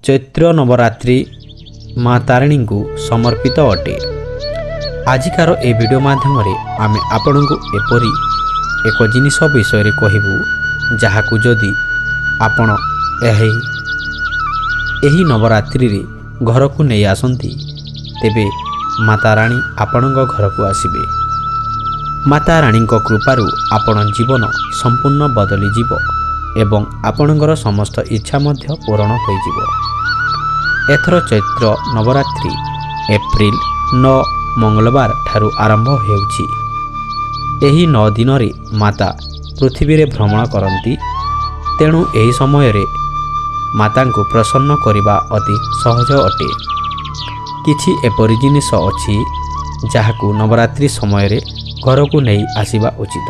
चैत्र नवरात्रि माँ तारिणी को समर्पित अटे। आजिकार ए वीडियो माध्यम आमे आपण को एपरी एक जिनिस विषय कहबू जहाकू जदि आपण एही नवरात्रि रे घर को नहीं आसंती तेबे माता रानी आपण घर को आसबे। माता रानी कृपारू आपण जीवन संपूर्ण बदली जीव एवं आपणकर समस्त इच्छा मध्य पूरण हो जिवो। एथर चैत्र नवरात्रि एप्रिल 9 मंगलवार ठारू आरंभ हेउछि। एही 9 दिन रे माता पृथ्वी रे भ्रमण करती, तेणु एही समय रे माता को प्रसन्न करिबा अति सहज अटे। किछि एपरि जिनिस अछि जहाकू नवरात्रि समय रे घर को नहीं आसिबा उचित।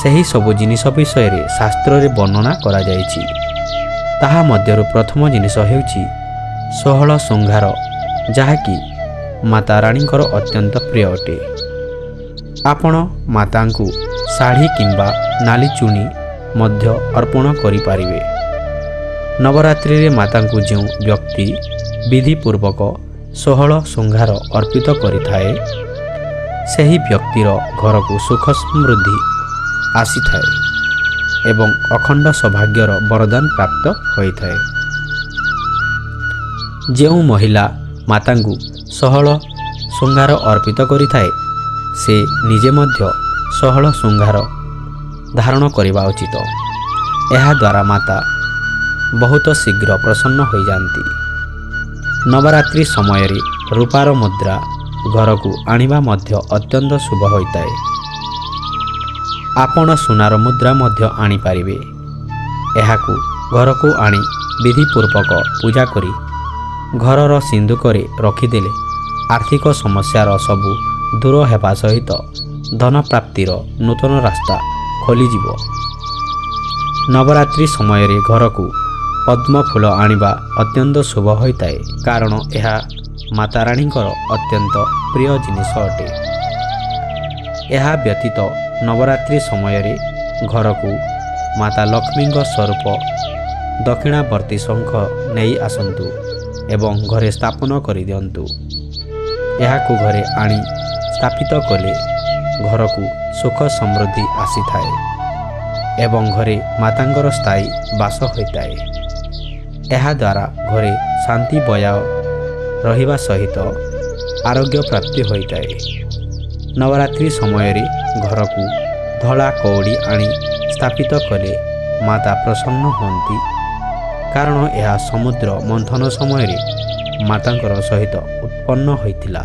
सही सबु जिनिस विषय रे शास्त्र रे वर्णना करा जायछि। ताहा मध्यरु प्रथम जिनिस हेउछि 16 श्रृंगार, जहाकि माता रानीकर अत्यंत प्रिय अटे। आपण माता को शाढ़ी किंबा नाली चुनी मध्य अर्पण करि पारिबे। नवरात्रि रे माता को जो व्यक्ति विधि पूर्वक 16 श्रृंगार अर्पित करिथाए सही व्यक्तिर घर को सुख समृद्धि आसी थाए एवं अखंड सौभाग्यर वरदान प्राप्त होइथाए। जो महिला माता को 16 श्रृंगार अर्पित करिथाए से निजे मध्य 16 श्रृंगार धारण करने उचित। यह द्वारा माता बहुत शीघ्र प्रसन्न हो जाती। नवरात्रि समय रे रूपार मुद्रा घर को आनिबा मध्य अत्यंत शुभ होता है। आपण सुनार मुद्रा मध्य आनी पारिबे। एहाकू घर को आनी विधि पूर्वक पूजा करी घरर सिंधुक रे रखिदेले आर्थिक समस्यार सबू दूर हेबा सहित धन प्राप्तिर नूतन रास्ता खोलीजिवो। नवरात्रि समय रे घर को पद्म फूल आनिबा अत्यंत शुभ होता है, कारण यह माता रानीकर अत्यंत प्रिय जिनिस अटे। यह व्यतीत नवरात्रि समय रे घर को माता लक्ष्मी स्वरूप दक्षिणावर्ती शंख नहीं आसंतु एवं घरे स्थापन कर दियंतु। यह को घरे आनी स्थापित कले घर को सुख समृद्धि आसी थाए एवं घरे मातांगर स्थायी वास होता है। यह द्वारा घरे शांति बजाय रहिबा सहित आरोग्य प्राप्ति होता है। नवरात्रि समय रे घर को धला कौड़ी आनी स्थापित कले माता प्रसन्न होती, कारण यह समुद्र मंथन समय रे मातांकर सहित उत्पन्न होइतिला।